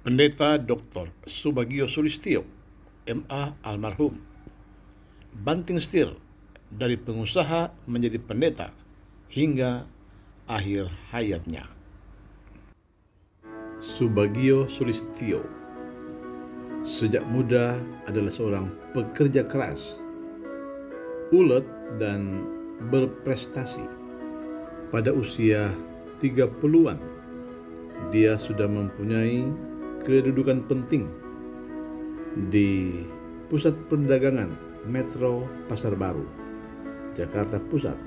Pendeta Dr. Subagio Sulistyo, MA almarhum, banting setir dari pengusaha menjadi pendeta hingga akhir hayatnya. Subagio Sulistyo sejak muda adalah seorang pekerja keras, ulet dan berprestasi. Pada usia 30-an, dia sudah mempunyai kedudukan penting di Pusat Perdagangan Metro Pasar Baru, Jakarta Pusat.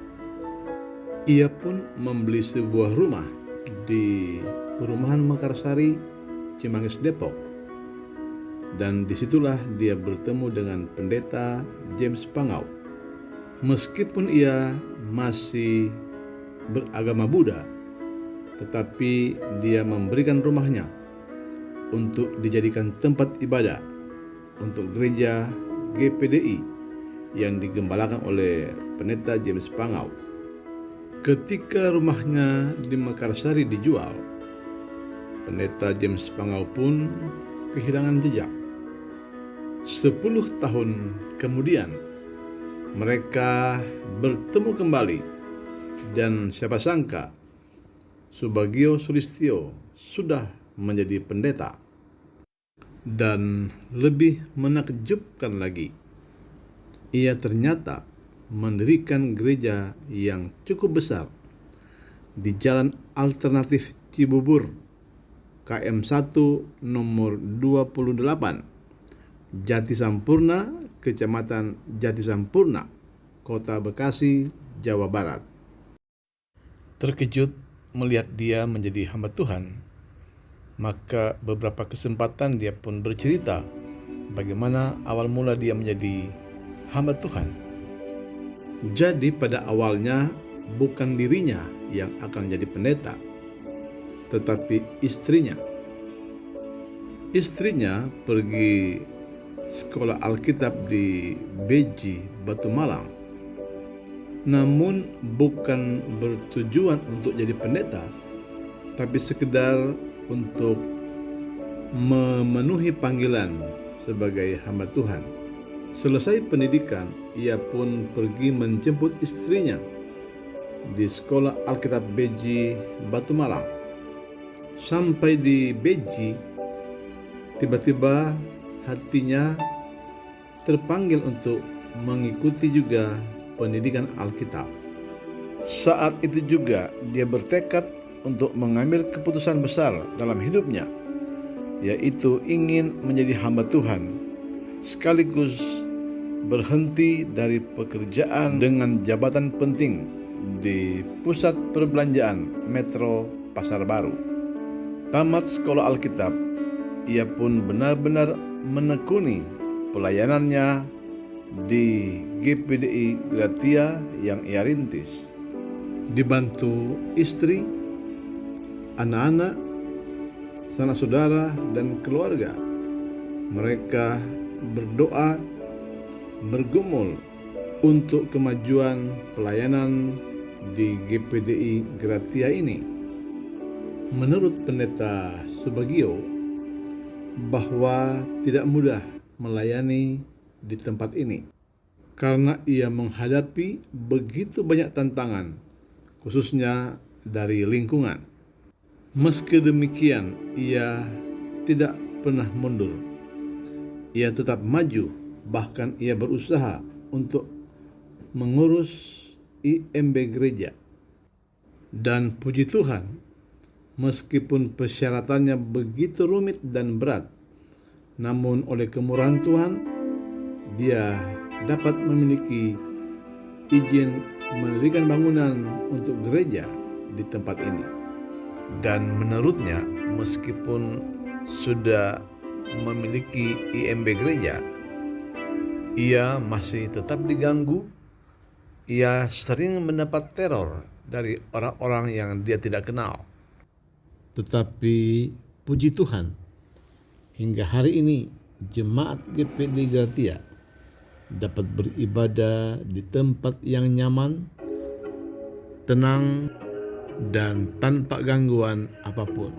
Ia pun membeli sebuah rumah di Perumahan Mekarsari, Cimanggis, Depok. Dan disitulah dia bertemu dengan pendeta James Pangau. Meskipun ia masih beragama Buddha, tetapi dia memberikan rumahnya untuk dijadikan tempat ibadah untuk gereja GPDI yang digembalakan oleh pendeta James Pangau. Ketika rumahnya di Mekarsari dijual, pendeta James Pangau pun kehilangan jejak. 10 tahun kemudian mereka bertemu kembali, dan siapa sangka Subagio Sulistyo sudah menjadi pendeta. Dan lebih menakjubkan lagi, ia ternyata mendirikan gereja yang cukup besar di Jalan Alternatif Cibubur, KM 1 nomor 28, Jati Sampurna, Kecamatan Jati Sampurna, Kota Bekasi, Jawa Barat. Terkejut melihat dia menjadi hamba Tuhan, maka beberapa kesempatan dia pun bercerita bagaimana awal mula dia menjadi hamba Tuhan. Jadi pada awalnya bukan dirinya yang akan jadi pendeta, tetapi istrinya. Istrinya pergi sekolah Alkitab di Beji, Batu Malang, namun bukan bertujuan untuk jadi pendeta, tapi sekedar untuk memenuhi panggilan sebagai hamba Tuhan. Selesai pendidikan, ia pun pergi menjemput istrinya di sekolah Alkitab Beji, Batu Malang. Sampai di Beji, tiba-tiba hatinya terpanggil untuk mengikuti juga pendidikan Alkitab. Saat itu juga dia bertekad untuk mengambil keputusan besar dalam hidupnya, yaitu ingin menjadi hamba Tuhan, sekaligus berhenti dari pekerjaan dengan jabatan penting di Pusat Perbelanjaan Metro Pasar Baru. Tamat sekolah Alkitab, ia pun benar-benar menekuni pelayanannya di GPDI Gratia yang ia rintis. Dibantu istri, anak-anak, sanak saudara, dan keluarga, mereka berdoa, bergumul untuk kemajuan pelayanan di GPDI Gratia ini. Menurut pendeta Subagio, bahwa tidak mudah melayani di tempat ini karena ia menghadapi begitu banyak tantangan, khususnya dari lingkungan. Meski demikian, ia tidak pernah mundur. Ia tetap maju, bahkan ia berusaha untuk mengurus IMB gereja. Dan puji Tuhan, meskipun persyaratannya begitu rumit dan berat, namun oleh kemurahan Tuhan, dia dapat memiliki izin mendirikan bangunan untuk gereja di tempat ini. Dan menurutnya, meskipun sudah memiliki IMB gereja, ia masih tetap diganggu. Ia sering mendapat teror dari orang-orang yang dia tidak kenal. Tetapi puji Tuhan, hingga hari ini jemaat GPD Gratia dapat beribadah di tempat yang nyaman, tenang, dan tanpa gangguan apapun.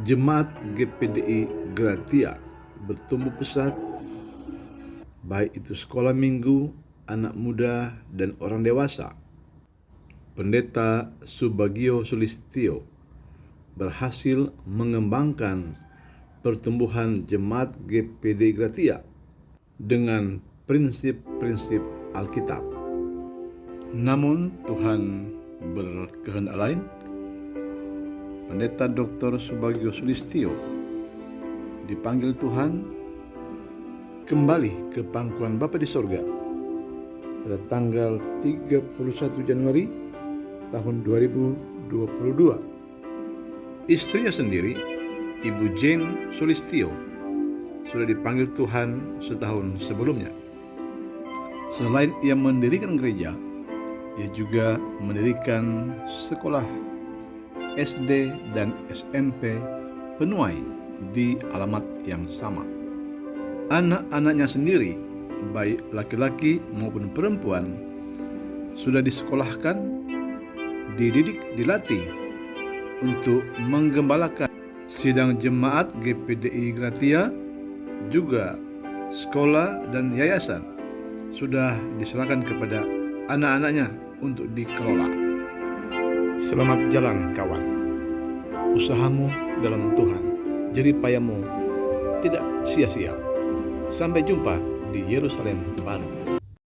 Jemaat GPDI Gratia bertumbuh pesat, baik itu sekolah minggu, anak muda, dan orang dewasa. Pendeta Subagio Sulistyo berhasil mengembangkan pertumbuhan jemaat GPDI Gratia dengan prinsip-prinsip Alkitab. Namun Tuhan berkehendak lain. Pendeta Dr. Subagio Sulistyo dipanggil Tuhan kembali ke pangkuan Bapa di sorga pada tanggal 31 Januari tahun 2022. Istrinya sendiri, Ibu Jane Sulistyo, sudah dipanggil Tuhan setahun sebelumnya. Selain ia mendirikan gereja, ia juga mendirikan sekolah SD dan SMP penuai di alamat yang sama. Anak-anaknya sendiri, baik laki-laki maupun perempuan, sudah disekolahkan, dididik, dilatih untuk menggembalakan sidang jemaat GPDI Gratia. Juga sekolah dan yayasan sudah diserahkan kepada anak-anaknya untuk dikelola. Selamat jalan kawan. Usahamu dalam Tuhan, jerih payahmu tidak sia-sia. Sampai jumpa di Yerusalem baru.